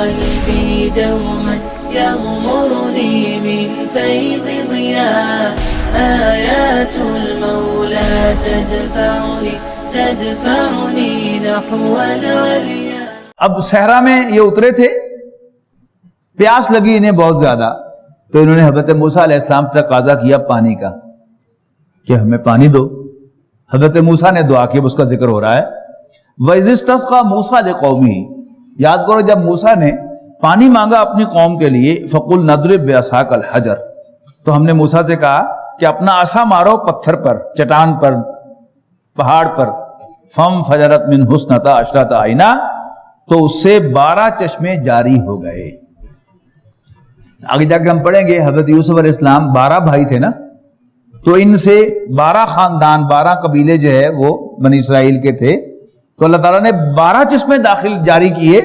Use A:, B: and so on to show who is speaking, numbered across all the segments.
A: قلبي دوما يغمرني من فيض ضياء آيات المولى تدفعني نحو العليا.
B: اب صحرا میں یہ اترے تھے، پیاس لگی انہیں بہت زیادہ، تو انہوں نے حضرت موسیٰ علیہ السلام سے تقاضا کیا پانی کا کہ ہمیں پانی دو. حضرت موسیٰ نے دعا کی، اس کا ذکر ہو رہا ہے. وَإِذِ اسْتَسْقَىٰ مُوسَىٰ لِقَوْمِهِ، یاد کرو جب موسیٰ نے پانی مانگا اپنی قوم کے لیے، فَقُلْ نَضْرِبْ بِعَصَاكَ الْحَجَرَ، تو ہم نے موسیٰ سے کہا کہ اپنا عصا مارو پتھر پر، چٹان پر، پہاڑ پر. فَانْفَجَرَتْ مِنْهُ اثْنَتَا عَشْرَةَ عَيْنًا، تو اس سے 12 چشمے جاری ہو گئے. آگے جا کے ہم پڑھیں گے حضرت یوسف علیہ السلام 12 بھائی تھے نا، تو ان سے 12 خاندان 12 قبیلے جو ہے وہ بنی اسرائیل کے تھے، تو اللہ تعالیٰ نے 12 چشمے جاری کیے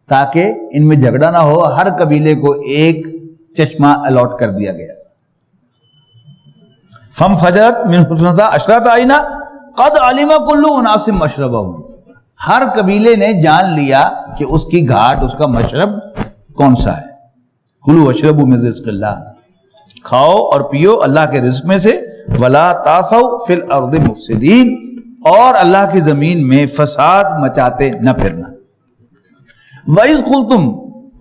B: تاکہ ان میں جھگڑا نہ ہو. ہر قبیلے کو ایک چشمہ الاٹ کر دیا گیا. فَانْفَجَرَتْ مِنْهُ اثْنَتَا عَشْرَةَ عَيْنًا قَدْ عَلِمَ كُلُّ أُنَاسٍ مَشْرَبَهُمْ، ہر قبیلے نے جان لیا کہ اس کی گھاٹ، اس کا مشرب کون سا ہے. کلوا واشربوا من رزق اللہ، کھاؤ اور پیو اللہ کے رزق میں سے. ولا تعثوا فی الارض مفسدین، اور اللہ کی زمین میں فساد مچاتے نہ پھرنا. وَإِذْ قُلْتُمْ،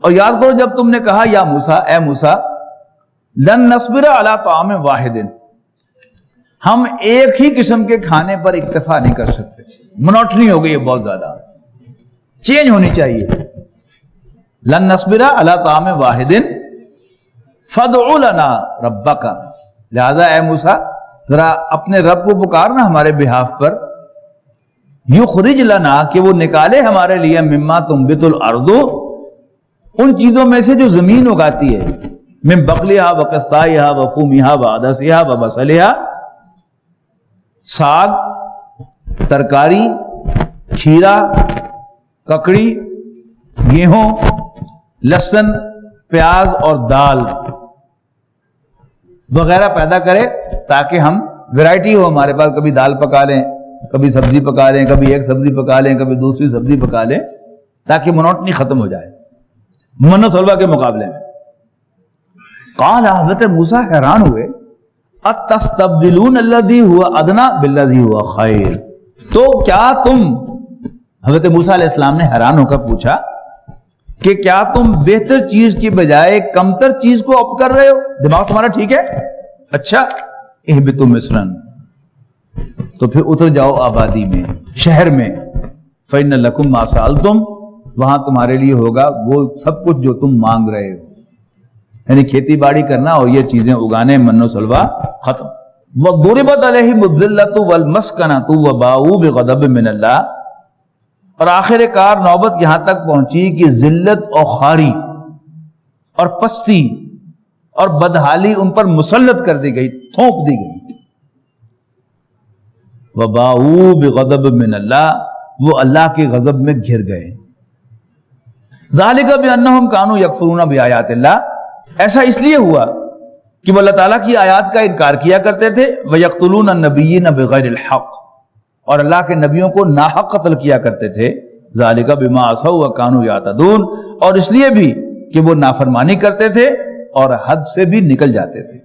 B: اور یاد کرو جب تم نے کہا یا موسیٰ، اے موسیٰ، لن نصبر علی طعام واحد، ہم ایک ہی قسم کے کھانے پر اکتفا نہیں کر سکتے. منوٹنی ہو گئی ہے بہت زیادہ، چینج ہونی چاہیے. لن نصبر علی طعام واحد فادع لنا ربک، لہذا اے موسیٰ ذرا اپنے رب کو پکارنا ہمارے بہاف پر. یخرج لنا، کہ وہ نکالے ہمارے لیے، مما تنبت الارض، ان چیزوں میں سے جو زمین اگاتی ہے، من بقلها وقثائها وفومها وعدسها وبصلها، ساگ، ترکاری، کھیرا، ککڑی، گیہوں، لہسن، پیاز اور دال وغیرہ پیدا کرے تاکہ ہم ویرائٹی ہو ہمارے پاس. کبھی دال پکا لیں، کبھی سبزی پکا لیں، کبھی ایک سبزی پکا لیں، کبھی دوسری سبزی پکا لیں، تاکہ منوٹنی ختم ہو جائے من و سلوہ کے مقابلے میں. قال، حضرت موسیٰ حیران ہوئے، اتستبدلون الذی هو ادنی بالذی هو خیر، تو کیا تم، حضرت موسیٰ علیہ السلام نے حیران ہو کر پوچھا کہ کیا تم بہتر چیز کی بجائے کمتر چیز کو اپ کر رہے ہو؟ دماغ تمہارا ٹھیک ہے؟ اچھا، اہبطوا مصرا، تو پھر اتر جاؤ آبادی میں، شہر میں. فإن لکم ما سألتم، وہاں تمہارے لیے ہوگا وہ سب کچھ جو تم مانگ رہے ہو، یعنی کھیتی باڑی کرنا اور یہ چیزیں اگانے، من و سلوہ ختم. وَضُرِبَتْ عَلَيْهِمُ الذِّلَّةُ وَالْمَسْكَنَةُ وَبَاءُوا بِغَضَبٍ مِّنَ اللَّهِ، اور آخر کار نوبت یہاں تک پہنچی کہ ذلت اور خواری اور پستی اور بدحالی ان پر مسلط کر دی گئی، تھونپ دی گئی. وَبَاءُوا بِغَضَبٍ مِّنَ اللَّهِ، وہ اللہ کے غضب میں گھر گئے. ذَلِكَ بِأَنَّهُمْ كَانُوا يَكْفُرُونَ بِآيَاتِ اللَّهِ، ایسا اس لیے ہوا کہ وہ اللہ تعالیٰ کی آیات کا انکار کیا کرتے تھے. وَيَقْتُلُونَ النَّبِيِّينَ بِغَيْرِ الْحَقِّ، اور اللہ کے نبیوں کو ناحق قتل کیا کرتے تھے. ذالک بما عصوا وکانوا یعتدون، اور اس لیے بھی کہ وہ نافرمانی کرتے تھے اور حد سے بھی نکل جاتے تھے.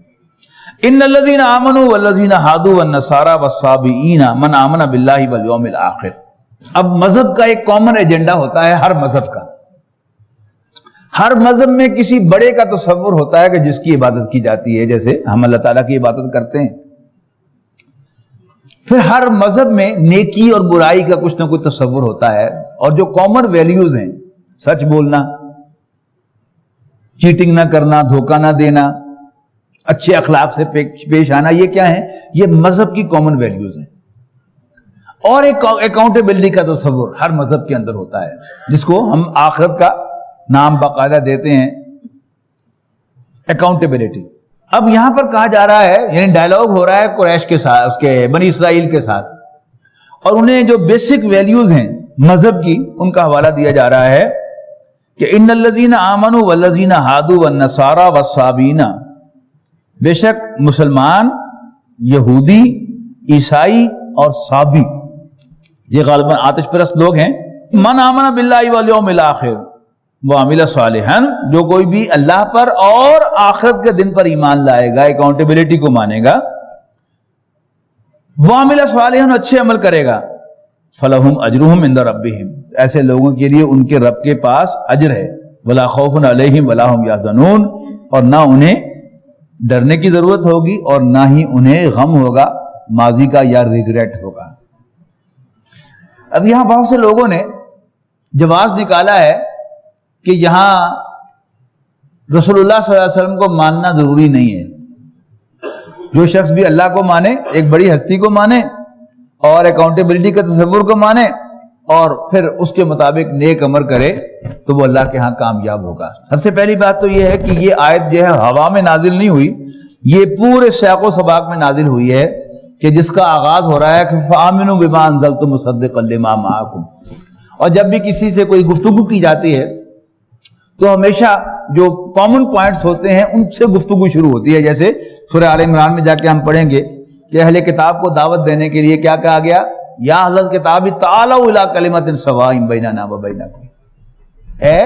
B: ان الذین آمنوا والذین ہادوا والنصارى والصابئین من آمن باللہ والیوم الآخر. اب مذہب کا ایک کامن ایجنڈا ہوتا ہے ہر مذہب کا. ہر مذہب میں کسی بڑے کا تصور ہوتا ہے کہ جس کی عبادت کی جاتی ہے، جیسے ہم اللہ تعالیٰ کی عبادت کرتے ہیں. پھر ہر مذہب میں نیکی اور برائی کا کچھ نہ کچھ تصور ہوتا ہے، اور جو کامن ویلیوز ہیں، سچ بولنا، چیٹنگ نہ کرنا، دھوکہ نہ دینا، اچھے اخلاق سے پیش آنا، یہ کیا ہے؟ یہ مذہب کی کامن ویلیوز ہیں. اور ایک اکاؤنٹیبلٹی کا تصور ہر مذہب کے اندر ہوتا ہے، جس کو ہم آخرت کا نام باقاعدہ دیتے ہیں اکاؤنٹیبلٹی. اب یہاں پر کہا جا رہا ہے، یعنی ڈائلاگ ہو رہا ہے قریش کے ساتھ، اس کے بنی اسرائیل کے ساتھ، اور انہیں جو بیسک ویلیوز ہیں مذہب کی، ان کا حوالہ دیا جا رہا ہے کہ ان الذین آمنوا والذین ہادوا والنصارى والصابئین، بے شک مسلمان، یہودی، عیسائی اور صابی، یہ غالباً آتش پرست لوگ ہیں. من آمن باللہ والیوم الآخر، وعمل صالحا، جو کوئی بھی اللہ پر اور آخرت کے دن پر ایمان لائے گا، اکاؤنٹیبلٹی کو مانے گا، وعمل صالحا، اچھے عمل کرے گا، فلہم اجرہم عند ربہم، ایسے لوگوں کے لیے ان کے رب کے پاس اجر ہے، ولا خوف علیہم ولا ہم یحزنون، اور نہ انہیں ڈرنے کی ضرورت ہوگی اور نہ ہی انہیں غم ہوگا ماضی کا یا ریگریٹ ہوگا۔ اب یہاں بہت سے لوگوں نے جواز نکالا ہے کہ یہاں رسول اللہ صلی اللہ علیہ وسلم کو ماننا ضروری نہیں ہے، جو شخص بھی اللہ کو مانے، ایک بڑی ہستی کو مانے اور اکاؤنٹیبلٹی کا تصور کو مانے اور پھر اس کے مطابق نیک عمل کرے تو وہ اللہ کے ہاں کامیاب ہوگا۔ سب سے پہلی بات تو یہ ہے کہ یہ آیت جو ہے ہوا میں نازل نہیں ہوئی، یہ پورے سیاق و سباق میں نازل ہوئی ہے کہ جس کا آغاز ہو رہا ہے کہ فآمنوا بما انزلت مصدقا لما معکم، اور جب بھی کسی سے کوئی گفتگو کی جاتی ہے تو ہمیشہ جو کامن پوائنٹس ہوتے ہیں ان سے گفتگو شروع ہوتی ہے۔ جیسے سورہ آل عمران میں جا کے ہم پڑھیں گے کہ اہل کتاب کو دعوت دینے کے لیے کیا کہا گیا، یا اہل کتاب تعالوا الی کلمۃ سواء بیننا و بینکم، اے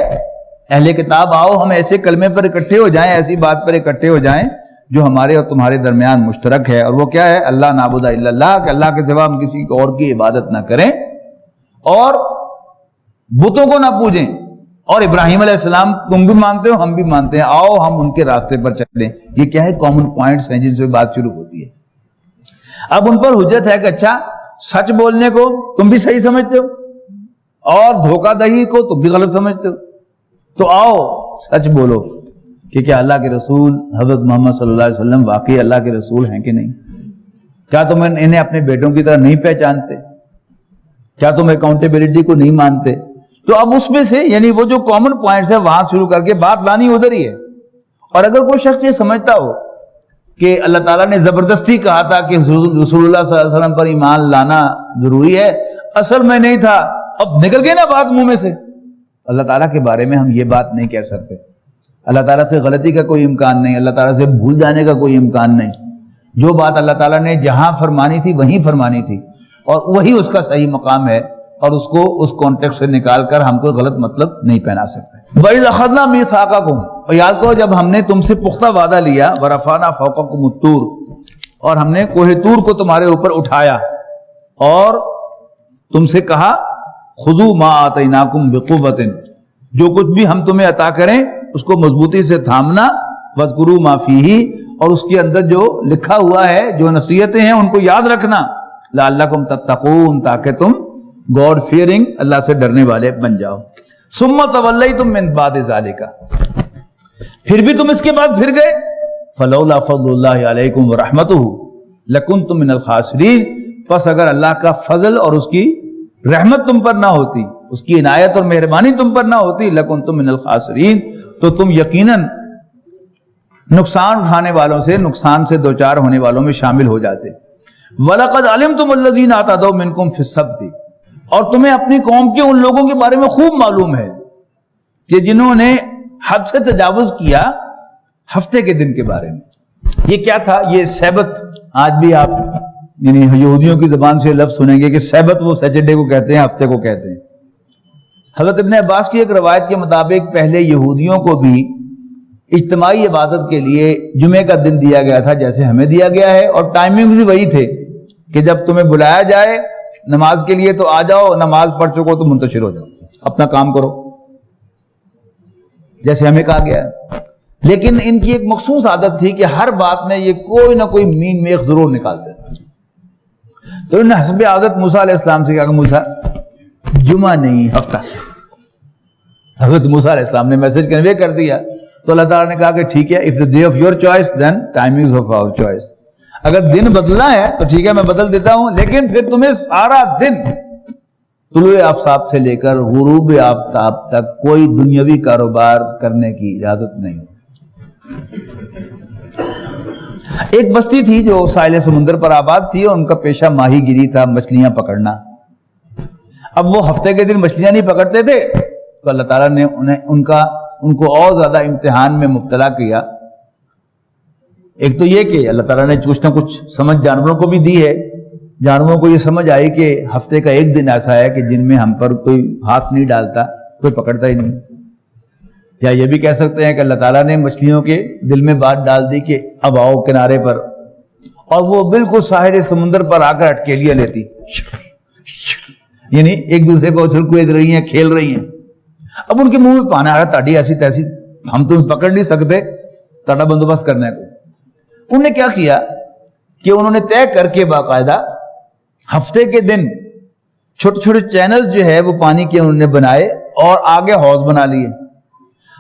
B: اہل کتاب آؤ ہم ایسے کلمے پر اکٹھے ہو جائیں، ایسی بات پر اکٹھے ہو جائیں جو ہمارے اور تمہارے درمیان مشترک ہے، اور وہ کیا ہے، اللہ نعبد الا اللہ، کہ اللہ کے سوا ہم کسی اور کی عبادت نہ کریں اور بتوں کو نہ پوجیں، اور ابراہیم علیہ السلام تم بھی مانتے ہو ہم بھی مانتے ہیں، آؤ ہم ان کے راستے پر چلیں۔ یہ کیا ہے، کامن پوائنٹس ہیں جن سے بات شروع ہوتی ہے۔ اب ان پر حجت ہے کہ اچھا سچ بولنے کو تم بھی صحیح سمجھتے ہو اور دھوکہ دہی کو تم بھی غلط سمجھتے ہو، تو آؤ سچ بولو کہ کیا اللہ کے رسول حضرت محمد صلی اللہ علیہ وسلم واقعی اللہ کے رسول ہیں کہ نہیں؟ کیا تم انہیں اپنے بیٹوں کی طرح نہیں پہچانتے؟ کیا تم اکاؤنٹیبلٹی کو نہیں مانتے؟ تو اب اس میں سے یعنی وہ جو کامن پوائنٹس ہے وہاں شروع کر کے بات لانی ادھر ہی ہے۔ اور اگر کوئی شخص یہ سمجھتا ہو کہ اللہ تعالیٰ نے زبردستی کہا تھا کہ رسول اللہ صلی اللہ علیہ وسلم پر ایمان لانا ضروری ہے، اصل میں نہیں تھا، اب نکل گئی نا بات منہ میں سے، اللہ تعالیٰ کے بارے میں ہم یہ بات نہیں کہہ سکتے۔ اللہ تعالیٰ سے غلطی کا کوئی امکان نہیں، اللہ تعالیٰ سے بھول جانے کا کوئی امکان نہیں۔ جو بات اللہ تعالیٰ نے جہاں فرمانی تھی وہیں فرمانی تھی اور وہی اس کا صحیح مقام ہے، اور اس کو اس کانٹیکسٹ سے نکال کر ہم کوئی غلط مطلب نہیں پہنا سکتے۔ وَإِذْ أَخَذْنَا مِيثَاقَكُمْ، اور یاد کرو جب ہم نے تم سے پختہ وعدہ لیا، وَرَفَعْنَا فَوْقَكُمُ الطُّورَ، اور ہم نے کوہ طور کو تمہارے اوپر اٹھایا اور تم سے کہا خُذُوا مَا آتَيْنَاكُمْ بِقُوَّةٍ، جو کچھ بھی ہم تمہیں عطا کریں اس کو مضبوطی سے تھامنا، وَاذْكُرُوا مَا فِيهِ، اور اس کے اندر جو لکھا ہوا ہے جو نصیحتیں ہیں ان کو یاد رکھنا، لَعَلَّكُمْ تَتَّقُونَ، تاکہ تم گاڈ فیئرنگ اللہ سے ڈرنے والے بن جاؤ۔ ثم تولیتم من بعد ذلک، پھر بھی تم اس کے بعد پھر گئے، فلولا فضل اللہ علیکم ورحمتہ لکنتم من الخاسرین، پس اگر اللہ کا فضل اور اس کی رحمت تم پر نہ ہوتی، اس کی عنایت اور مہربانی تم پر نہ ہوتی، لکنتم من الخاسرین، تو تم یقیناً نقصان اٹھانے والوں سے، نقصان سے دوچار ہونے والوں میں شامل ہو جاتے۔ وَلَقَدْ عَلِمْتُمُ الَّذِينَ اعْتَدَوْا مِنْكُمْ فِي السَّبْتِ، اور تمہیں اپنی قوم کے ان لوگوں کے بارے میں خوب معلوم ہے کہ جنہوں نے حد سے تجاوز کیا ہفتے کے دن کے بارے میں۔ یہ کیا تھا؟ یہ سبت، آج بھی آپ یعنی یہودیوں کی زبان سے لفظ سنیں گے کہ سبت وہ سیٹرڈے کو کہتے ہیں، ہفتے کو کہتے ہیں۔ حضرت ابن عباس کی ایک روایت کے مطابق پہلے یہودیوں کو بھی اجتماعی عبادت کے لیے جمعے کا دن دیا گیا تھا جیسے ہمیں دیا گیا ہے، اور ٹائمنگ بھی وہی تھے کہ جب تمہیں بلایا جائے نماز کے لیے تو آ جاؤ، نماز پڑھ چکو تو منتشر ہو جاؤ، اپنا کام کرو جیسے ہمیں کہا گیا ہے۔ لیکن ان کی ایک مخصوص عادت تھی کہ ہر بات میں یہ کوئی نہ کوئی مین میخ ضرور نکالتے، تو انہوں نے حسب عادت موسیٰ علیہ السلام سے کہا کہ موسیٰ جمعہ نہیں ہفتہ۔ حضرت موسیٰ علیہ السلام نے میسج کنوے کر دیا تو اللہ تعالیٰ نے کہا کہ ٹھیک ہے، if the day of your choice then timings of our choice، اگر دن بدلنا ہے تو ٹھیک ہے میں بدل دیتا ہوں، لیکن پھر تمہیں سارا دن طلوع آفتاب سے لے کر غروب آفتاب تک کوئی دنیاوی کاروبار کرنے کی اجازت نہیں۔ ایک بستی تھی جو ساحل سمندر پر آباد تھی، اور ان کا پیشہ ماہی گیری تھا، مچھلیاں پکڑنا۔ اب وہ ہفتے کے دن مچھلیاں نہیں پکڑتے تھے تو اللہ تعالیٰ نے ان کو اور زیادہ امتحان میں مبتلا کیا۔ ایک تو یہ کہ اللہ تعالیٰ نے کچھ نہ کچھ سمجھ جانوروں کو بھی دی ہے، جانوروں کو یہ سمجھ آئی کہ ہفتے کا ایک دن ایسا ہے کہ جن میں ہم پر کوئی ہاتھ نہیں ڈالتا، کوئی پکڑتا ہی نہیں، یا یہ بھی کہہ سکتے ہیں کہ اللہ تعالیٰ نے مچھلیوں کے دل میں بات ڈال دی کہ اب آؤ کنارے پر، اور وہ بالکل ساحل سمندر پر آ کر اٹکیلیاں لیتی، یعنی ایک دوسرے کو اچھل کود رہی ہیں، کھیل رہی ہیں. اب ان کے منہ میں پانی آ رہا، تاڑی ایسی تیسی، ہم تمہیں پکڑ نہیں سکتے، تاڑا بندوبست کرنے کو. انہوں نے کیا کیا کہ انہوں نے طے کر کے باقاعدہ ہفتے کے دن چھوٹے چھوٹے چینلز جو ہے وہ پانی کے انہوں نے بنائے اور آگے حوض بنا لیے.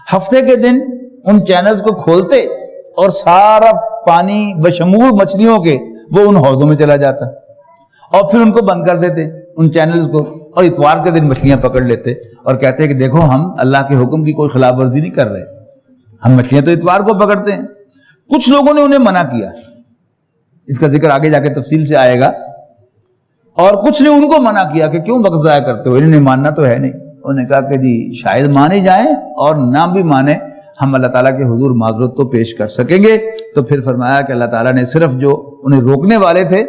B: ہفتے کے دن ان چینلز کو کھولتے اور سارا پانی بشمول مچھلیوں کے وہ ان حوضوں میں چلا جاتا، اور پھر ان کو بند کر دیتے ان چینلز کو، اور اتوار کے دن مچھلیاں پکڑ لیتے اور کہتے کہ دیکھو ہم اللہ کے حکم کی کوئی خلاف ورزی نہیں کر رہے، ہم مچھلیاں تو اتوار کو پکڑتے ہیں. کچھ لوگوں نے انہیں منع کیا، اس کا ذکر آگے جا کے تفصیل سے آئے گا، اور کچھ نے ان کو منع کیا کہ کیوں وقت ضائع کرتے ہو، انہوں نے ماننا تو ہے نہیں. انہوں نے کہا کہ جی شاید مانے جائیں اور نہ بھی مانے، ہم اللہ تعالیٰ کے حضور معذرت تو پیش کر سکیں گے. تو پھر فرمایا کہ اللہ تعالیٰ نے صرف جو انہیں روکنے والے تھے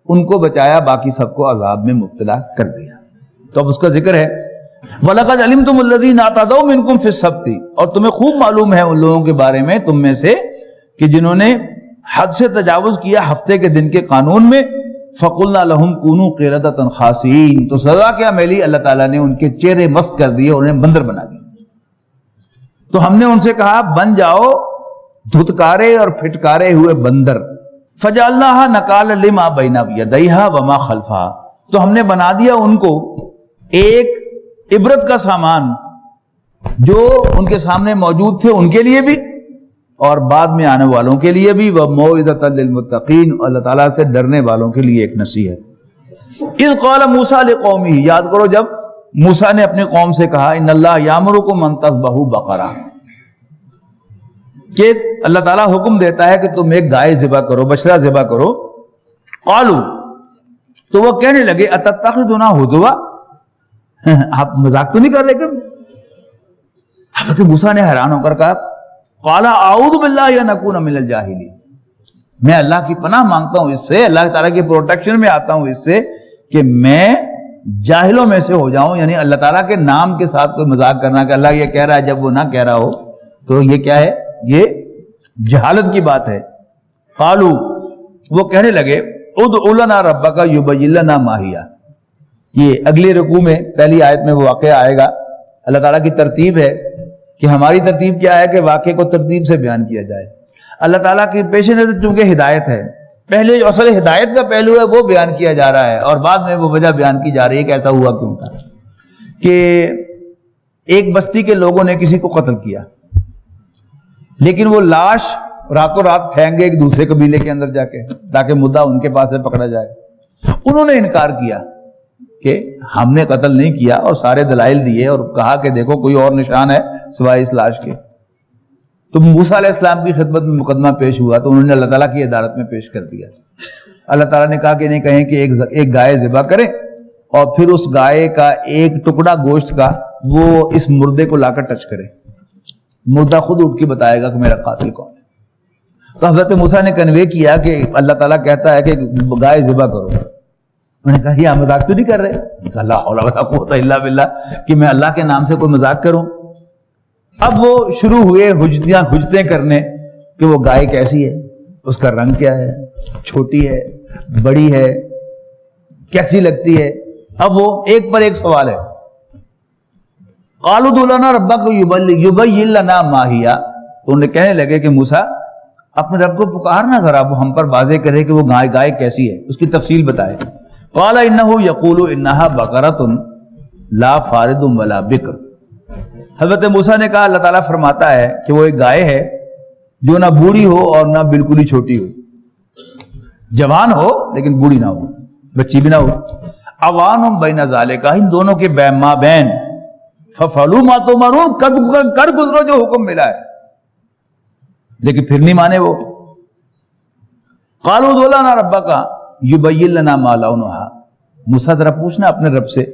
B: ان کو بچایا، باقی سب کو عذاب میں مبتلا کر دیا. تو اب اس کا ذکر ہے وَلَقَدْ عَلِمْتُمُ الَّذِينَ اعْتَدَوْا مِنْكُمْ فِي السَّبْتِ، اور تمہیں خوب معلوم ہے ان لوگوں کے بارے میں تم میں سے کہ جنہوں نے حد سے تجاوز کیا ہفتے کے دن کے قانون میں. فَقُلْنَا لَهُمْ كُونُوا قِرَدَةً خَاسِئِينَ، تو سزا کیا ملی، اللہ تعالیٰ نے ان کے چہرے مست کر دیے، انہیں بندر بنا دیا. تو ہم نے ان سے کہا بن جاؤ دھتکارے اور پھٹکارے ہوئے بندر. فَجَعَلْنَاهَا نَكَالًا لِمَا بَيْنَ يَدَيْهَا وَمَا خَلْفَهَا، تو ہم نے بنا دیا ان کو ایک عبرت کا سامان جو ان کے سامنے موجود تھے ان کے لیے بھی اور بعد میں آنے والوں کے لیے بھی. وَمَوْعِظَةً لِّلْمُتَّقِينَ، اللہ تعالیٰ سے ڈرنے والوں کے لیے ایک نصیحت. اِذْ قَالَ مُوسَىٰ لِقَوْمِهِ، یاد کرو جب موسیٰ نے اپنے قوم سے کہا اِنَّ اللَّهَ يَأْمُرُكُمْ أَن تَذْبَحُوا بَقَرَةً، کہ اللہ تعالیٰ حکم دیتا ہے کہ تم ایک گائے ذبح کرو، بچڑا ذبح کرو. قالوا، تو وہ کہنے لگے اتتخذنا ہزوا، آپ مذاق تو نہیں کر رہے کہ؟ حضرت موسیٰ نے حیران ہو کر کہا قال اعوذ باللہ ان اکون من الجاہلین، میں اللہ کی پناہ مانگتا ہوں اس سے، اللہ تعالیٰ کی پروٹیکشن میں آتا ہوں اس سے کہ میں جاہلوں میں سے ہو جاؤں. یعنی اللہ تعالیٰ کے نام کے ساتھ کوئی مذاق کرنا کہ اللہ یہ کہہ رہا ہے جب وہ نہ کہہ رہا ہو، تو یہ کیا ہے، یہ جہالت کی بات ہے. قالو، وہ کہنے لگے ادع لنا ربک یبین لنا ما ہی، یہ اگلے رکوع میں پہلی آیت میں وہ واقعہ آئے گا. اللہ تعالیٰ کی ترتیب ہے کہ ہماری ترتیب کیا ہے کہ واقعے کو ترتیب سے بیان کیا جائے. اللہ تعالیٰ کی پیش نظر چونکہ ہدایت ہے، پہلے جو اصل ہدایت کا پہلو ہے وہ بیان کیا جا رہا ہے، اور بعد میں وہ وجہ بیان کی جا رہی ہے کہ ایسا ہوا کیوں تھا. کہ ایک بستی کے لوگوں نے کسی کو قتل کیا، لیکن وہ لاش راتوں رات پھینک گئے ایک دوسرے قبیلے کے اندر جا کے تاکہ مدعا ان کے پاس سے پکڑا جائے. انہوں نے انکار کیا کہ ہم نے قتل نہیں کیا، اور سارے دلائل دیے اور کہا کہ دیکھو کوئی اور نشان ہے سوائے اس لاش کے. تو موسیٰ علیہ السلام کی خدمت میں مقدمہ پیش ہوا تو انہوں نے اللہ تعالیٰ کی عدالت میں پیش کر دیا. اللہ تعالیٰ نے کہا کہ نہیں کہیں کہ ایک گائے ذبح کریں اور پھر اس گائے کا ایک ٹکڑا گوشت کا وہ اس مردے کو لا کر ٹچ کرے، مردہ خود اٹھ کے بتائے گا کہ میرا قاتل کون ہے. تو حضرت موسیٰ نے کنوے کیا کہ اللہ تعالیٰ کہتا ہے کہ گائے ذبح کرو. انہوں نے کہا یہ مذاق تو نہیں کر رہے؟ لا حول ولا قوت الا باللہ، کہ میں اللہ کے نام سے کوئی مذاق کروں. اب وہ شروع ہوئے حجتیں کرنے کہ وہ گائے کیسی ہے، اس کا رنگ کیا ہے، چھوٹی ہے، بڑی ہے، کیسی لگتی ہے. اب وہ ایک پر ایک سوال ہے. قالوا ادع لنا ربک یبین لنا ما ہی، تو انہیں کہنے لگے کہ موسیٰ اپنے رب کو پکارنا ذرا، وہ ہم پر واضح کرے کہ وہ گائے کیسی ہے، اس کی تفصیل بتائے. قال انہ یقول انہا بقرۃ لا فارض ولا بکر. حضرت موسیٰ نے کہا اللہ تعالیٰ فرماتا ہے کہ وہ ایک گائے ہے جو نہ بوڑھی ہو اور نہ بالکل ہی چھوٹی ہو، جوان ہو لیکن بوڑھی نہ ہو، بچی بھی نہ ہو. اوان بین ذالک، ان دونوں کے مابین ففعلوا ما تؤمرون، کر گزرو جو حکم ملا ہے. لیکن پھر نہیں مانے وہ. قالوا ادع لنا ربک یبین لنا ما لونھا، موسیٰ ذرا پوچھنا اپنے رب سے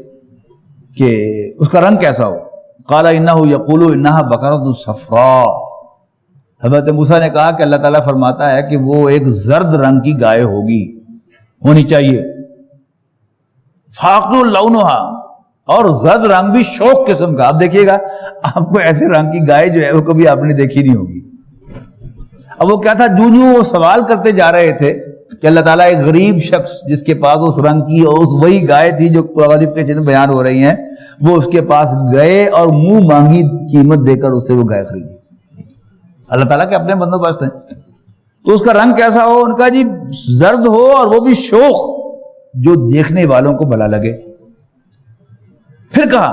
B: کہ اس کا رنگ کیسا ہو. قال انہ یقول انہا بقرۃ صفراء، حضرت موسیٰ نے کہا کہ اللہ تعالیٰ فرماتا ہے کہ وہ ایک زرد رنگ کی گائے ہوگی، ہونی چاہیے. فاقع لونھا، اور زرد رنگ بھی شوق قسم کا. آپ دیکھیے گا آپ کو ایسے رنگ کی گائے جو ہے وہ کبھی آپ نے دیکھی نہیں ہوگی. اب وہ کیا تھا, جو وہ سوال کرتے جا رہے تھے کہ اللہ تعالیٰ ایک غریب شخص جس کے پاس اس رنگ کی اور اس وہی گائے تھی جو کوالیفیکیشن بیان ہو رہی ہیں, وہ اس کے پاس گئے اور منہ مانگی قیمت دے کر اس سے وہ گائے خریدی. اللہ تعالیٰ کے اپنے بندوبست ہیں. تو اس کا رنگ کیسا ہو؟ ان کا جی زرد ہو اور وہ بھی شوخ جو دیکھنے والوں کو بھلا لگے. پھر کہا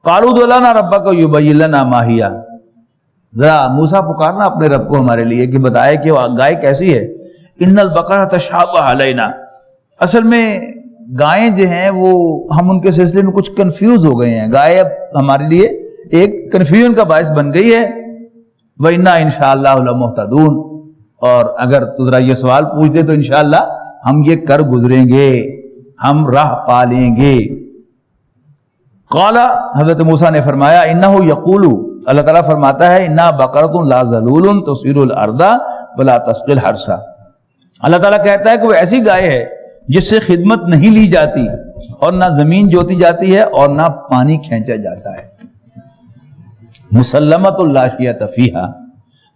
B: قالوا ادع لنا ربک یبین لنا ما ہی, ذرا موسیٰ پکارنا اپنے رب کو ہمارے لیے کہ بتائے کہ وہ گائے کیسی ہے. ان البقرہ تشابہ علینا, اصل میں گائیں جو ہیں وہ ہم ان کے سلسلے میں کچھ کنفیوز ہو گئے ہیں. گائے اب ہمارے لیے ایک کنفیوژن کا باعث بن گئی ہے. وَإِنَّا إِنشَاءَ اللَّهُ لَمُهْتَدُونَ, اور اگر تو ذرا یہ سوال پوچھتے تو انشاءاللہ ہم یہ کر گزریں گے, ہم راہ پا لیں گے. قال, حضرت موسیٰ نے فرمایا إِنَّهُ يَقُولُ, اللہ تعالیٰ فرماتا ہے إِنَّا بَقَرَةٌ لَا ذَلُولٌ تُثِيرُ الْأَرْضَ وَلَا تَسْقِي الْحَرْثَ. اللہ تعالیٰ کہتا ہے کہ وہ ایسی گائے ہے جس سے خدمت نہیں لی جاتی اور نہ زمین جوتی جاتی ہے اور نہ پانی کھینچا جاتا ہے. مسلمۃ لا شیۃ فیہا,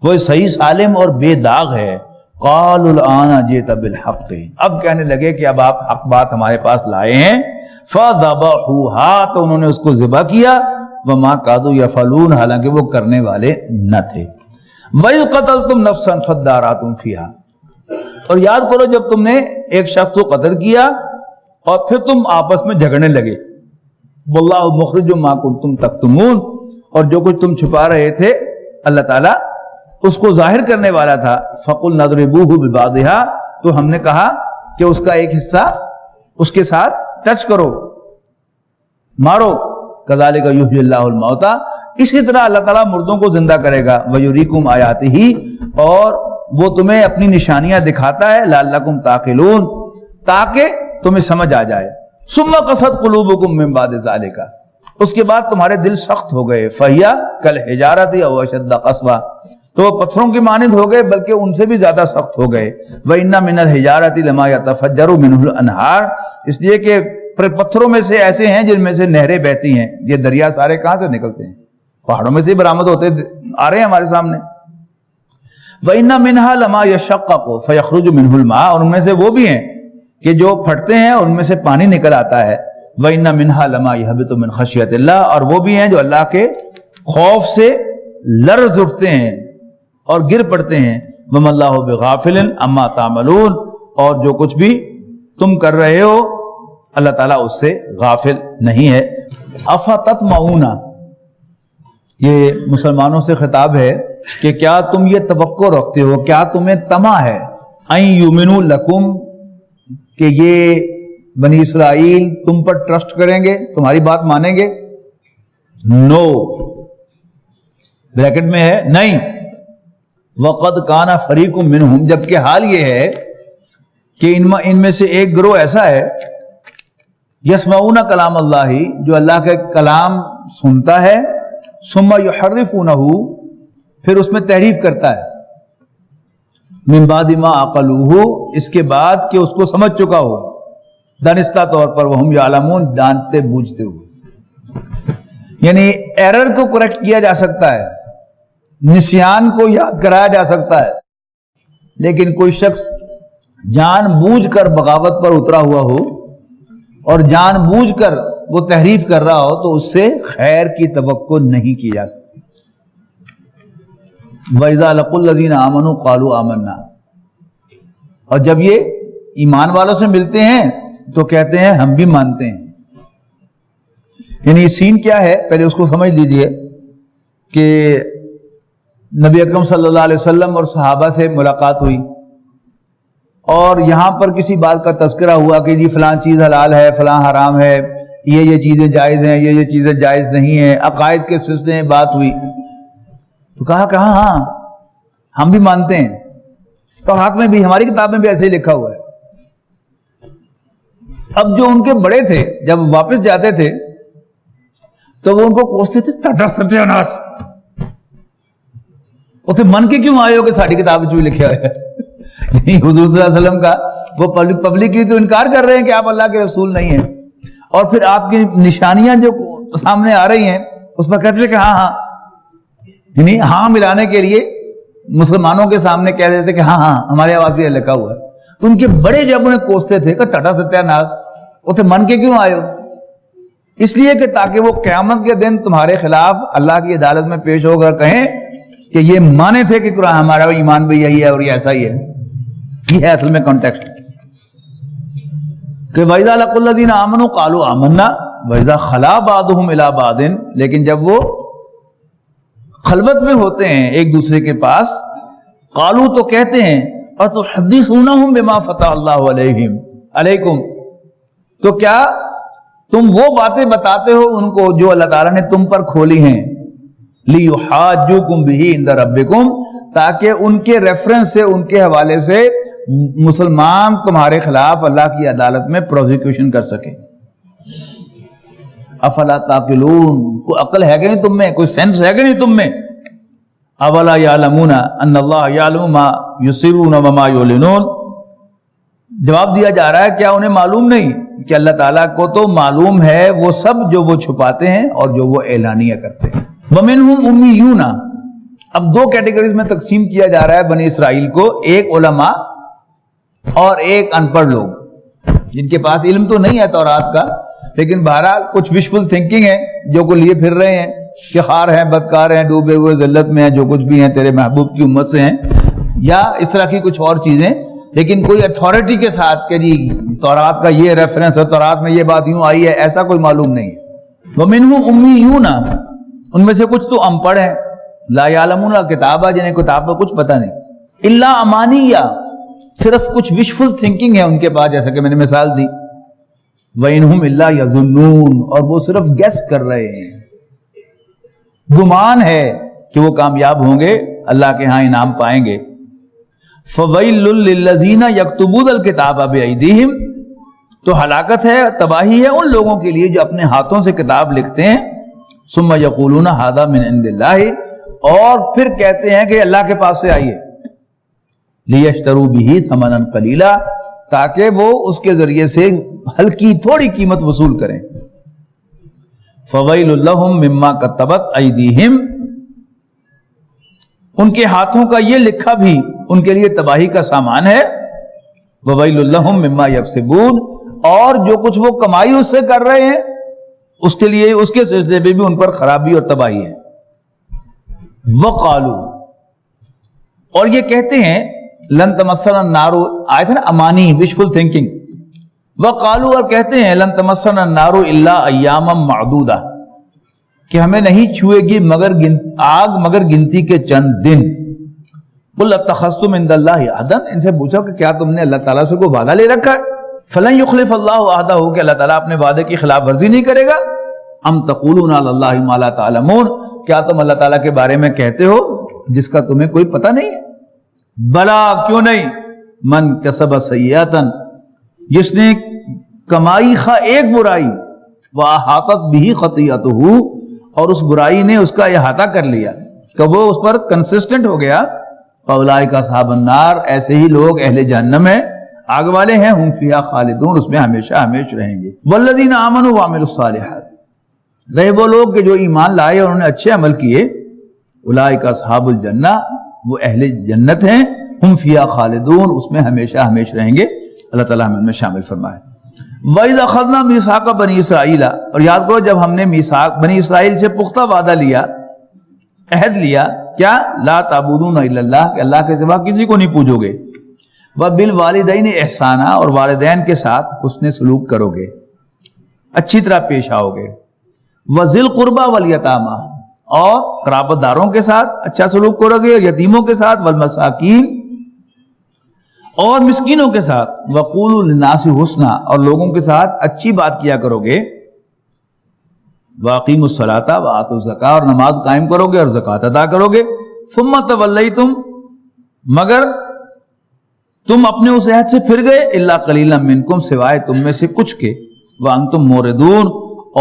B: وہ صحیح سالم اور بے داغ ہے. قالوا الآن جئت بالحق, اب کہنے لگے کہ اب آپ حق بات ہمارے پاس لائے ہیں. فذبحوها, تو انہوں نے اس کو ذبح کیا. وما کادوا یفعلون, حالانکہ وہ کرنے والے نہ تھے. وَإِذْ قَتَلْتُمْ نَفْسًا فَادَّارَأْتُمْ فِيهَا, اور یاد کرو جب تم نے ایک شخص کو قتل کیا اور پھر تم آپس میں جھگڑنے لگے. واللہ مخرج ما کنتم تکتمون, اور جو کچھ تم چھپا رہے تھے اللہ تعالیٰ اس کو ظاہر کرنے والا تھا. فَقُلْنَا اضْرِبُوهُ بِبَعْضِهَا, تو ہم نے کہا کہ اس کا ایک حصہ اس کے ساتھ ٹچ کرو, مارو. كَذَلِكَ يُحْيِي اللَّهُ الْمَوْتَى, اسی طرح اللہ تعالیٰ مردوں کو زندہ کرے گا. وَيُرِيكُمْ آيَاتِهِ, اور وہ تمہیں اپنی نشانیاں دکھاتا ہے. لعلکم تعقلون, تاکہ تمہیں سمجھ آ جائے. ثم قست قلوبکم من بعد ذلک, اس کے بعد تمہارے دل سخت ہو گئے. فہیا کالحجارۃ او اشد قسوہ, تو وہ پتھروں کی مانند ہو گئے بلکہ ان سے بھی زیادہ سخت ہو گئے. وَإِنَّ مِنَ الْحِجَارَةِ لَمَا يَتَفَجَّرُ مِنْهُ الْأَنْهَارُ, اس لیے کہ پتھروں میں سے ایسے ہیں جن میں سے نہریں بہتی ہیں. یہ دریا سارے کہاں سے نکلتے ہیں؟ پہاڑوں میں سے برآمد ہوتے آ رہے ہیں ہمارے سامنے. وَإِنَّ مِنْهَا لَمَا يَشَقَّقُ فَيَخْرُجُ مِنْهُ الْمَاءُ, اور ان میں سے وہ بھی ہیں کہ جو پھٹتے ہیں اور ان میں سے پانی نکل آتا ہے. وَإِنَّ مِنْهَا لَمَا يَهْبِطُ مِنْ خَشْيَةِ اللَّهِ, اور وہ بھی ہیں جو اللہ کے خوف سے لرز اٹھتے ہیں اور گر پڑتے ہیں. وَمَا اللَّهُ بِغَافِلٍ عَمَّا تَعْمَلُونَ, اور جو کچھ بھی تم کر رہے ہو اللہ تعالیٰ اس سے غافل نہیں ہے. أَفَتَطْمَعُونَ, یہ مسلمانوں سے خطاب ہے کہ کیا تم یہ توقع رکھتے ہو, کیا تمہیں طمع ہے ان یؤمنوا لکم, کہ یہ بنی اسرائیل تم پر ٹرسٹ کریں گے, تمہاری بات مانیں گے؟ نو, بریکٹ میں ہے نہیں. وقد کان فریق منہم, جبکہ حال یہ ہے کہ ان میں سے ایک گروہ ایسا ہے یسمعون کلام اللہ, جو اللہ کے کلام سنتا ہے. ثم یحرفونہ, پھر اس میں تحریف کرتا ہے. من بعد ما عقلوہ, اس کے بعد کہ اس کو سمجھ چکا ہو, دانستہ طور پر. وہم یعلمون, جانتے بوجھتے ہوئے. یعنی ایرر کو کریکٹ کیا جا سکتا ہے, نسیان کو یاد کرایا جا سکتا ہے, لیکن کوئی شخص جان بوجھ کر بغاوت پر اترا ہوا ہو اور جان بوجھ کر وہ تحریف کر رہا ہو تو اس سے خیر کی توقع نہیں کی جا سکتی. وَإِذَا لَقُوا الَّذِينَ آمَنُوا قَالُوا آمَنَّا, اور جب یہ ایمان والوں سے ملتے ہیں تو کہتے ہیں ہم بھی مانتے ہیں. یعنی سین کیا ہے پہلے اس کو سمجھ لیجئے کہ نبی اکرم صلی اللہ علیہ وسلم اور صحابہ سے ملاقات ہوئی اور یہاں پر کسی بات کا تذکرہ ہوا کہ جی فلاں چیز حلال ہے, فلاں حرام ہے, یہ چیزیں جائز ہیں, یہ چیزیں جائز نہیں ہیں. عقائد کے سلسلے میں بات ہوئی تو کہا کہ ہاں ہم بھی مانتے ہیں. تو ہاتھ میں بھی ہماری کتاب میں بھی ایسے ہی لکھا ہوا ہے. اب جو ان کے بڑے تھے جب واپس جاتے تھے تو وہ ان کو کوستے تھے ٹٹر ستیاناس, اتنے من کے کیوں آئے ہو کہ ساری کتاب بھی لکھا ہوا ہے. حضور صلی اللہ علیہ وسلم کا وہ پبلکلی تو انکار کر رہے ہیں کہ آپ اللہ کے رسول نہیں ہیں, اور پھر آپ کی نشانیاں جو سامنے آ رہی ہیں اس پر کہتے تھے کہ ہاں ہاں، یعنی ہاں ملانے کے لیے مسلمانوں کے سامنے کہہ دیتے کہ ہاں ہاں ہماری آواز بھی لکھا ہوا ہے. تو ان کے بڑے جب انہیں کوستے تھے کہ ٹٹا ستیہ ناز اتنے من کے کیوں آئے ہو؟ اس لیے کہ تاکہ وہ قیامت کے دن تمہارے خلاف اللہ کی عدالت میں پیش ہو کر کہیں کہ یہ مانے تھے کہ قرآن ہمارا ایمان بھی یہی ہے اور یہ ایسا ہی ہے. یہ ہے اصل میں کانٹیکسٹ کہ وَإِذَا لَقُوا الَّذِينَ آمَنُوا قَالُوا آمَنَّا وَإِذَا خَلَا بَعْضُهُمْ إِلَىٰ بَعْضٍ، لیکن جب وہ خلوت میں ہوتے ہیں ایک دوسرے کے پاس، قالو تو کہتے ہیں اَتُحَدِّثُونَهُم بِمَا فَتَحَ اللَّهُ عَلَيْكُمْ، تو کیا تم وہ باتیں بتاتے ہو ان کو جو اللہ تعالیٰ نے تم پر کھولی ہیں، لِيُحَاجُّوكُمْ بِهِ عِندَ رَبِّكُمْ، تاکہ ان کے ریفرنس سے، ان کے حوالے سے مسلمان تمہارے خلاف اللہ کی عدالت میں پروزیکیوشن کر سکے. افلا تعقلون، کوئی عقل ہے کہ نہیں تم میں، کوئی سینس ہے کہ نہیں تم میں؟ اولا یعلمون ان اللہ یعلم ما یسرون وما یعلنون، جواب دیا جا رہا ہے کیا انہیں معلوم نہیں کہ اللہ تعالیٰ کو تو معلوم ہے وہ سب جو وہ چھپاتے ہیں اور جو وہ اعلانیہ کرتے ہیں. ومنہم امیون، اب دو کیٹیگریز میں تقسیم کیا جا رہا ہے بنی اسرائیل کو، ایک علماء اور ایک ان پڑھ لوگ جن کے پاس علم تو نہیں ہے تورات کا، لیکن بہرحال کچھ وشفل تھنکنگ ہے جو کو لیے پھر رہے ہیں کہ خار ہیں، بدکار ہیں، ڈوبے ہوئے ذلت میں ہیں، جو کچھ بھی ہیں تیرے محبوب کی امت سے ہیں، یا اس طرح کی کچھ اور چیزیں، لیکن کوئی اتھارٹی کے ساتھ کہ جی تورات کا یہ ریفرنس ہے، تورات میں یہ بات یوں آئی ہے، ایسا کوئی معلوم نہیں ہے. وَمِنْهُمْ أُمِّيُّونَ، ان میں سے کچھ تو ان پڑھ ہیں، لا یعلمون الکتاب، جنہیں کتاب کا کچھ پتہ نہیں، الا امانیہ، صرف کچھ وشفل تھنکنگ ہے ان کے پاس، جیسا کہ میں نے مثال دی. وَإِنْهُمْ إِلَّا يَظُنُّونَ، اور وہ صرف گیس کر رہے ہیں، گمان ہے کہ وہ کامیاب ہوں گے، اللہ کے ہاں انعام پائیں گے. فَوَيْلٌ لِّلَّذِينَ يَكْتُبُونَ الْكِتَابَ بِأَيْدِيهِمْ، تو ہلاکت ہے، تباہی ہے ان لوگوں کے لیے جو اپنے ہاتھوں سے کتاب لکھتے ہیں. ثُمَّ يَقُولُونَ هَذَا مِنْ عِنْدِ اللَّهِ، اور پھر کہتے ہیں کہ اللہ کے پاس سے آئی ہے. لِيَشْتَرُوا بِهِ ثَمَنًا قَلِيلًا، تاکہ وہ اس کے ذریعے سے ہلکی تھوڑی قیمت وصول کریں. فَوَيْلٌ لَّهُم مِّمَّا كَتَبَتْ أَيْدِيهِمْ، ان کے ہاتھوں کا یہ لکھا بھی ان کے لیے تباہی کا سامان ہے. وَوَيْلٌ لَّهُم مِّمَّا يَكْسِبُونَ، اور جو کچھ وہ کمائی اس سے کر رہے ہیں اس کے لیے، اس کے سلسلے میں بھی ان پر خرابی اور تباہی ہے. وَقَالُوا، اور یہ کہتے ہیں لن تمسنا النار، آئے تھے نا امانی، وشفل تھنکنگ. وقالوا، اور کہتے ہیں لن تمسنا النار الا ایاما معدودہ، کہ ہمیں نہیں چھوئے گی آگ مگر گنتی کے چند دن. قل اتخذتم عند اللہ عہدا، ان سے پوچھو کہ کیا تم نے اللہ تعالیٰ سے کوئی وعدہ لے رکھا ہے؟ فلن یخلف اللہ عہدہ، کہ اللہ تعالیٰ اپنے وعدے کی خلاف ورزی نہیں کرے گا. ام تقولون علی اللہ ما لا تعلمون، کیا تم اللہ تعالیٰ کے بارے میں کہتے ہو جس کا تمہیں کوئی پتہ نہیں ہے؟ بلا، کیوں نہیں، من کسب سیئاتن، جس نے کمائی خواہ ایک برائی، واحاطت بھی خطیئتہ، اور اس برائی نے اس کا احاطہ کر لیا کہ وہ اس پر کنسسٹنٹ ہو گیا. فاولئک اصحاب النار، ایسے ہی لوگ اہل جہنم ہیں، آگ والے ہیں، ہم فیہا خالدون، اس میں ہمیشہ ہمیشہ رہیں گے. والذین آمنوا وعملوا الصالحات، گئے وہ لوگ کہ جو ایمان لائے اور انہوں نے اچھے عمل کیے. اولئک اصحاب الجنہ، وہ اہل جنت ہیں، ہم فیہا خالدون، اس میں ہمیشہ ہمیشہ رہیں گے. اللہ تعالیٰ ہمیں ان میں شامل فرمائے. وَإِذْ أَخَذْنَا مِيثَاقَ بَنِي إِسْرَائِيلَ، اور یاد کرو جب ہم نے میثاق بنی اسرائیل سے پختہ وعدہ لیا، عہد لیا، کیا؟ لا تعبدون الا اللہ، کہ اللہ کے سوا کسی کو نہیں پوجو گے. وَبِالْوَالِدَيْنِ احسانا، اور والدین کے ساتھ حسن سلوک کرو گے، اچھی طرح پیش آؤ گے. وَذِي الْقُرْبَى وَالْيَتَامَى، اور قرابت داروں کے ساتھ اچھا سلوک کرو گے، یتیموں کے ساتھ. والمساکین، اور مسکینوں کے ساتھ. وَقُولُوا لِلنَّاسِ حُسْنًا، اور لوگوں کے ساتھ اچھی بات کیا کرو گے. وَأَقِیمُوا الصَّلَاةَ وَآتُوا الزَّکَاةَ، اور نماز قائم کرو گے اور زکوٰۃ ادا کرو گے. ثُمَّ تَوَلَّیْتُمْ، مگر تم اپنے اس عہد سے پھر گئے. إِلَّا قَلِيلًا مِّنْکُمْ، سوائے تم میں سے کچھ کے. وَأَنْتُمْ مُعْرِضُونَ،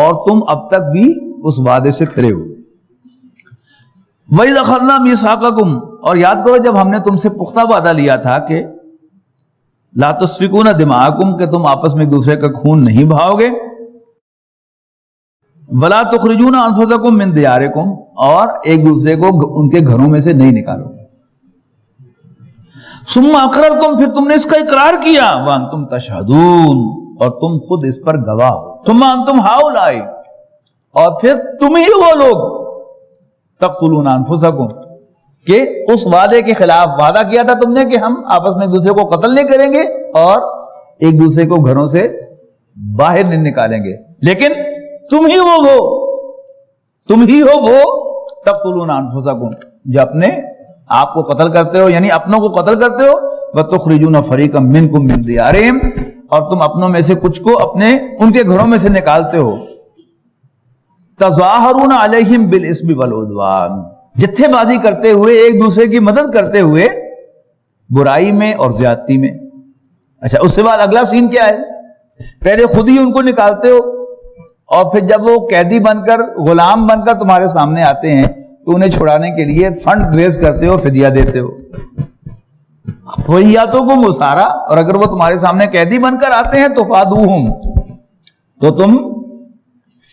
B: اور تم اب تک بھی اس وعدے سے پھرے ہو. وَإِذْ أَخَذْنَا مِيثَاقَكُمْ، اور یاد کرو جب ہم نے تم سے پختہ وعدہ لیا تھا کہ لا تسفکون دماءکم، کہ تم آپس میں ایک دوسرے کا خون نہیں بہاؤ گے. ولا تخرجون انفسکم من دیارکم، اور ایک دوسرے کو ان کے گھروں میں سے نہیں نکالو. ثم اقررتم، پھر تم نے اس کا اقرار کیا، وانتم تشہدون، اور تم خود اس پر گواہ ہو. ثم انتم ہؤلاء، اور پھر تم ہی وہ لوگ تقتلون انفسکم، کہ اس وعدے کے خلاف وعدہ کیا تھا تم نے کہ ہم آپس میں ایک دوسرے کو قتل نہیں کریں گے اور ایک دوسرے کو گھروں سے باہر نہیں نکالیں گے، لیکن تم ہی ہو وہ تقتلون انفسکم، جو اپنے آپ کو قتل کرتے ہو، یعنی اپنوں کو قتل کرتے ہو. وتخرجون فریقا منکم من دیارہم، اور تم اپنوں میں سے کچھ کو ان کے گھروں میں سے نکالتے ہو. تظاہرون علیہم بالاسم والعدوان، جتھے بازی کرتے ہوئے، ایک دوسرے کی مدد کرتے ہوئے برائی میں اور زیادتی میں. اچھا، اس کے بعد اگلا سین کیا ہے؟ پہلے خود ہی ان کو نکالتے ہو، اور پھر جب وہ قیدی بن کر، غلام بن کر تمہارے سامنے آتے ہیں تو انہیں چھڑانے کے لیے فنڈ ریز کرتے ہو، فدیہ دیتے ہو. وہیاتوں کو مسارا، اور اگر وہ تمہارے سامنے قیدی بن کر آتے ہیں تو فادوہم، تو تم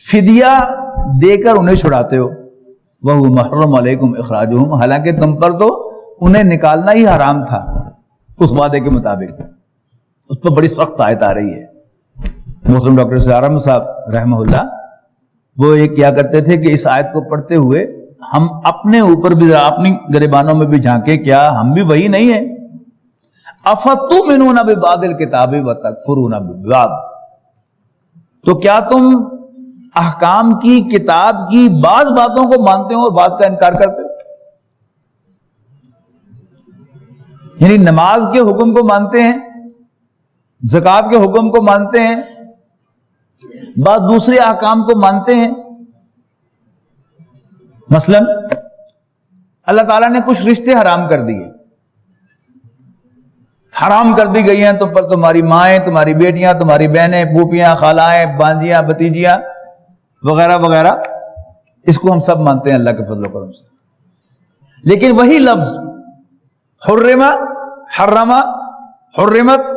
B: فدیہ دے کر انہیں چھڑاتے ہو. وَهُوَ مَحْرَمَ عَلَيْكُمْ إِخْرَاجُهُمْ، حالانکہ تم پر تو انہیں نکالنا ہی حرام تھا اس وعدے کے مطابق. اس پر بڑی سخت آیت آ رہی ہے. محترم ڈاکٹر سیارم صاحب رحمہ اللہ، وہ ایک کیا کرتے تھے کہ اس آیت کو پڑھتے ہوئے ہم اپنے اوپر بھی، اپنی گریبانوں میں بھی جھانکے، کیا ہم بھی وہی نہیں ہیں؟ افتؤمنون ببعض الکتاب وتکفرون ببعض، تو کیا تم احکام کی، کتاب کی بعض باتوں کو مانتے ہو اور بعض کا انکار کرتے ہو؟ یعنی نماز کے حکم کو مانتے ہیں، زکوٰۃ کے حکم کو مانتے ہیں، بعض دوسرے احکام کو مانتے ہیں. مثلا اللہ تعالیٰ نے کچھ رشتے حرام کر دیے، حرام کر دی گئی ہیں تم پر، تمہاری مائیں، تمہاری بیٹیاں، تمہاری بہنیں، پھوپھیاں، خالائیں، بانجیاں، بھتیجیاں وغیرہ وغیرہ. اس کو ہم سب مانتے ہیں اللہ کے فضل و کرم سے. لیکن وہی لفظ حرم، حرم، حرمت،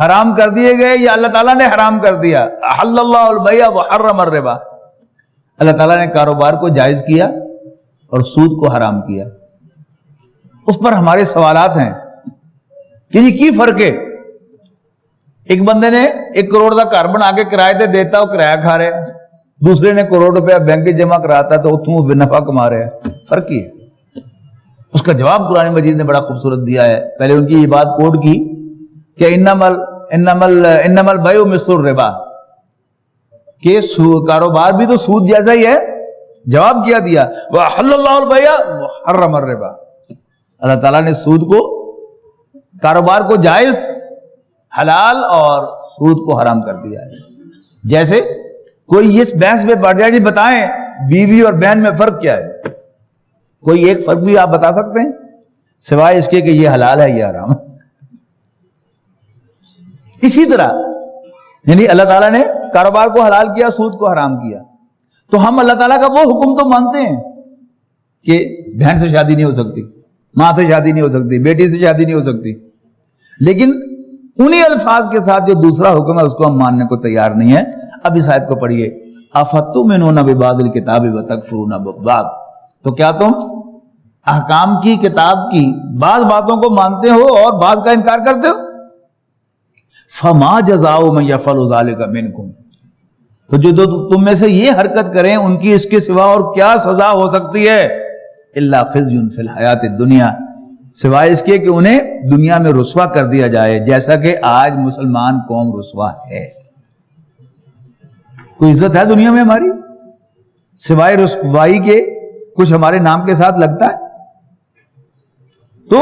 B: حرام کر دیے گئے، یا اللہ تعالیٰ نے حرام کر دیا. احل اللہ البیع وحرم الربا، اللہ تعالیٰ نے کاروبار کو جائز کیا اور سود کو حرام کیا. اس پر ہمارے سوالات ہیں کہ یہ کی فرق ہے؟ ایک بندے نے 1 کروڑ کا گھر بنا کے کرائے تے دیتا، وہ کرایہ کھا رہے ہیں، دوسرے نے کروڑ روپیہ بینک جمع کراتا تو اتوں وہ نفع کما رہے ہیں. فرق ہی ہے. اس کا جواب قرآن مجید نے بڑا خوبصورت دیا ہے. پہلے ان کی یہ بات کوٹ کی کہ انما البیع مثل الربا، کہ کاروبار بھی تو سود جیسا ہی ہے. جواب کیا دیا؟ وَأَحَلَّ اللَّهُ الْبَيْعَ وَحَرَّمَ الرِّبَا، اللہ تعالیٰ نے سود کو، کاروبار کو جائز، حلال، اور سود کو حرام کر دیا ہے. جیسے کوئی اس بحث میں پڑ جائے، جی بتائیں بیوی اور بہن میں فرق کیا ہے؟ کوئی ایک فرق بھی آپ بتا سکتے ہیں سوائے اس کے کہ یہ حلال ہے یہ حرام ہے؟ اسی طرح یعنی اللہ تعالیٰ نے کاروبار کو حلال کیا، سود کو حرام کیا، تو ہم اللہ تعالیٰ کا وہ حکم تو مانتے ہیں کہ بہن سے شادی نہیں ہو سکتی، ماں سے شادی نہیں ہو سکتی، بیٹی سے شادی نہیں ہو سکتی، لیکن انہی الفاظ کے ساتھ جو دوسرا حکم ہے اس کو ہم ماننے کو تیار نہیں ہے. اب اس آیت کو پڑھیے، افتؤمنون ببعض الکتاب وتکفرون ببعض، تو کیا تم احکام کی، کتاب کی بعض باتوں کو مانتے ہو اور بعض کا انکار کرتے ہو؟ فما جزاء من یفعل ذلک منکم، تو جو تم میں سے یہ حرکت کریں ان کی اس کے سوا اور کیا سزا ہو سکتی ہے؟ الا خزی فی الحیات الدنیا، سوائے اس کے کہ انہیں دنیا میں رسوا کر دیا جائے، جیسا کہ آج مسلمان قوم رسوا ہے. کوئی عزت ہے دنیا میں ہماری سوائے رسوائی کے؟ کچھ ہمارے نام کے ساتھ لگتا ہے؟ تو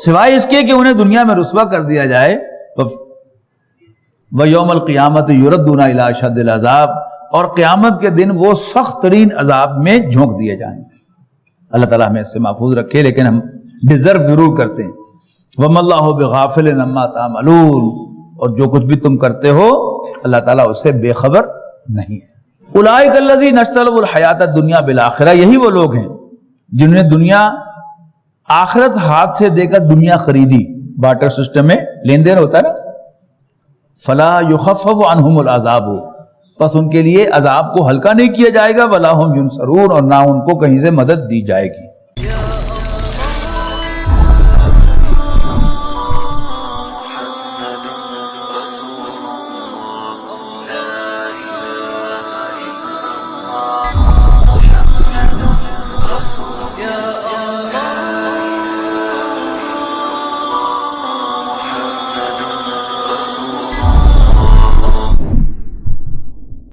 B: سوائے اس کے کہ انہیں دنیا میں رسوا کر دیا جائے. وَيَوْمَ الْقِيَامَةِ يُرَدُّونَ إِلَىٰ أَشَدِّ الْعَذَابِ، اور قیامت کے دن وہ سخت ترین عذاب میں جھونک دیے جائیں. اللہ تعالیٰ ہمیں اس سے محفوظ رکھے، لیکن ہم ڈیزرو ضرور کرتے ہیں. وَمَا اللَّهُ بِغَافِلٍ عَمَّا تَعْمَلُونَ، اور جو کچھ بھی تم کرتے ہو اللہ تعالیٰ اس سے بے خبر نہیں ہے. اولئک الذین اشتروا الحیات الدنیا بالآخرہ، یہی وہ لوگ ہیں جنہوں نے دنیا، آخرت ہاتھ سے دے کر دنیا خریدی. بارٹر سسٹم میں لین دین ہوتا ہے نا. فلا یخفف عنہم العذاب، پس ان کے لیے عذاب کو ہلکا نہیں کیا جائے گا، ولا ہم ینصرون، اور نہ ان کو کہیں سے مدد دی جائے گی۔
A: يا